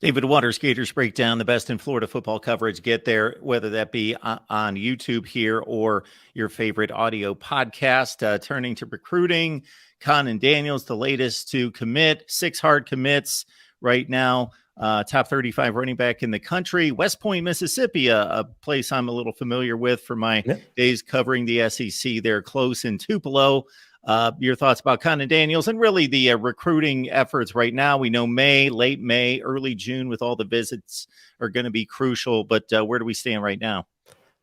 David Waters, Gators Breakdown, the best in Florida football coverage. Get there, whether that be on YouTube here or your favorite audio podcast. Turning to recruiting, Con Daniels, the latest to commit, 6 hard commits right now. Top 35 running back in the country. West Point, Mississippi, a place I'm a little familiar with from my days covering the SEC. They're close in Tupelo. Your thoughts about Con Daniels and really the recruiting efforts right now. We know late May, early June with all the visits are going to be crucial, but where do we stand right now?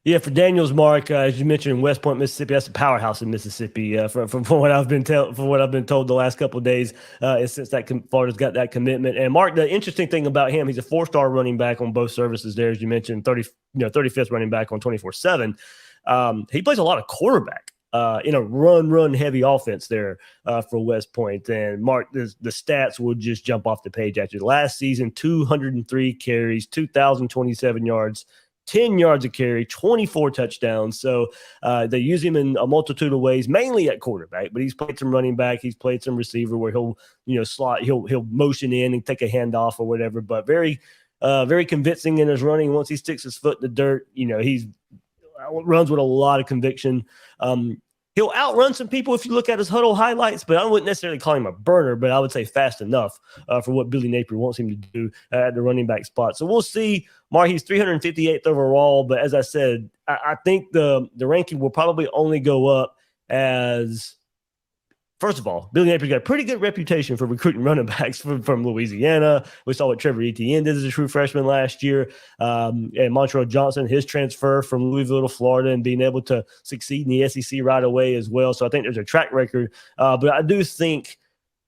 Yeah, for Daniels, Mark, as you mentioned, West Point, Mississippi, that's a powerhouse in Mississippi. From what I've been told the last couple of days, since that Florida's got that commitment. And Mark, the interesting thing about him, he's a 4-star running back on both services there, as you mentioned, 35th running back on 24/7. He plays a lot of quarterback. In a run heavy offense there for West Point. And Mark, the stats will just jump off the page at you. Last season, 203 carries, 2,027 yards, 10 yards a carry, 24 touchdowns. So they use him in a multitude of ways, mainly at quarterback, but he's played some running back. He's played some receiver where he'll slot, he'll motion in and take a handoff or whatever, but very convincing in his running. Once he sticks his foot in the dirt, he's runs with a lot of conviction. He'll outrun some people if you look at his huddle highlights, but I wouldn't necessarily call him a burner, but I would say fast enough for what Billy Napier wants him to do at the running back spot. So we'll see. Mark, he's 358th overall, but as I said, I think the ranking will probably only go up as – first of all, Billy Napier's got a pretty good reputation for recruiting running backs from Louisiana. We saw what Trevor Etienne did as a true freshman last year. And Montrell Johnson, his transfer from Louisville to Florida and being able to succeed in the SEC right away as well. So I think there's a track record. But I do think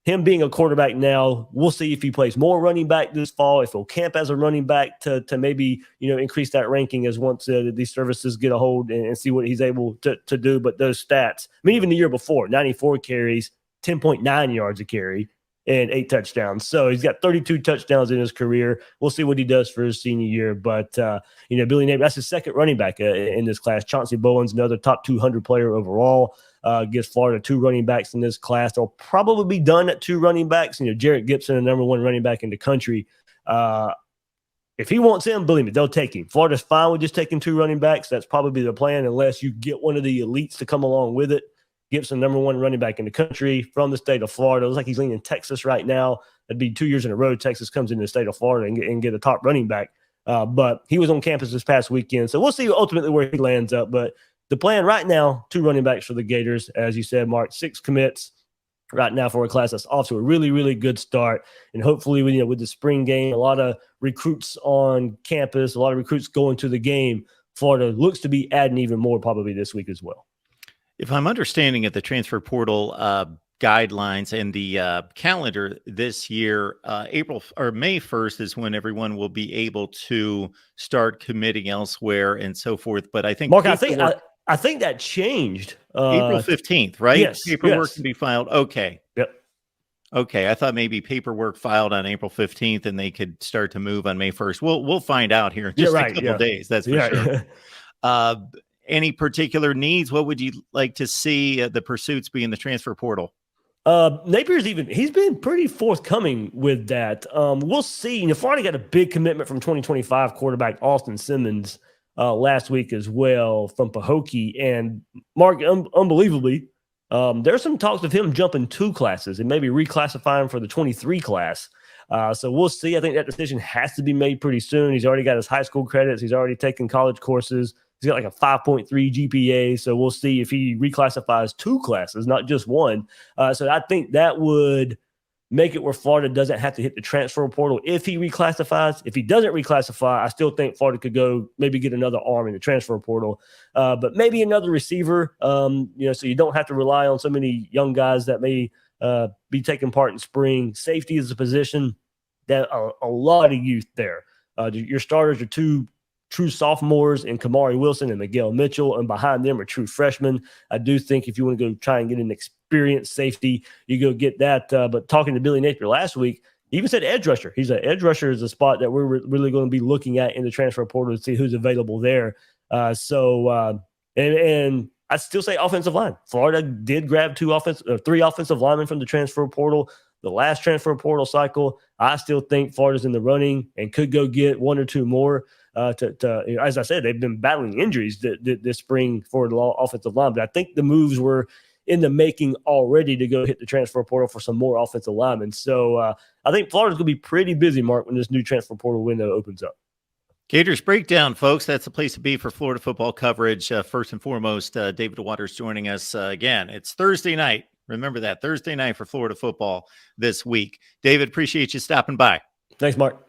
him being a quarterback now, we'll see if he plays more running back this fall, if he'll camp as a running back to maybe, increase that ranking as once these services get a hold and see what he's able to do. But those stats, even the year before, 94 carries, 10.9 yards a carry, and 8 touchdowns. So he's got 32 touchdowns in his career. We'll see what he does for his senior year. But, Billy Napier, that's his second running back in this class. Chauncey Bowen's another top 200 player overall. Gives Florida 2 running backs in this class. They'll probably be done at 2 running backs. Jarrett Gibson, the number 1 running back in the country. If he wants him, believe me, they'll take him. Florida's fine with just taking 2 running backs. That's probably the plan unless you get one of the elites to come along with it. Gibson, number 1 running back in the country from the state of Florida. It looks like he's leaning Texas right now. It'd be 2 years in a row Texas comes into the state of Florida and get a top running back. But he was on campus this past weekend. So we'll see ultimately where he lands up. But the plan right now, 2 running backs for the Gators. As you said, Mark, 6 commits right now for a class that's off to a really, really good start. And hopefully, with the spring game, a lot of recruits on campus, a lot of recruits going to the game, Florida looks to be adding even more probably this week as well. If I'm understanding it, the transfer portal guidelines and the calendar this year, April or May 1st is when everyone will be able to start committing elsewhere and so forth. But I think, Mark, I think that changed. April 15th, right? Yes. Paperwork can be filed. Okay. Yep. Okay. I thought maybe paperwork filed on April 15th and they could start to move on May 1st. We'll find out here in just a couple days. That's for sure. Any particular needs? What would you like to see the pursuits be in the transfer portal? Napier's he's been pretty forthcoming with that. We'll see. Florida got a big commitment from 2025 quarterback Austin Simmons last week as well from Pahokee. And Mark, unbelievably, there's some talks of him jumping 2 classes and maybe reclassifying for the 23 class. So we'll see. I think that decision has to be made pretty soon. He's already got his high school credits. He's already taken college courses. He's got like a 5.3 GPA, so we'll see if he reclassifies 2 classes, not just 1. So I think that would make it where Florida doesn't have to hit the transfer portal if he reclassifies. If he doesn't reclassify, I still think Florida could go maybe get another arm in the transfer portal, but maybe another receiver, so you don't have to rely on so many young guys that may be taking part in spring. Safety is a position that a lot of youth there. Your starters are 2 true sophomores in Kamari Wilson and Miguel Mitchell, and behind them are true freshmen. I do think if you want to go try and get an experienced safety, you go get that. But talking to Billy Napier last week, he even said edge rusher. He said edge rusher is a spot that we're really going to be looking at in the transfer portal to see who's available there. And I'd still say offensive line. Florida did grab 3 offensive linemen from the transfer portal. the last transfer portal cycle. I still think Florida's in the running and could go get one or two more. As I said, they've been battling injuries this spring for the offensive line, but I think the moves were in the making already to go hit the transfer portal for some more offensive linemen. So I think Florida's going to be pretty busy, Mark, when this new transfer portal window opens up. Gators Breakdown, folks. That's the place to be for Florida football coverage. First and foremost, David Waters joining us again. It's Thursday night. Remember that, Thursday night for Florida football this week. David, appreciate you stopping by. Thanks, Mark.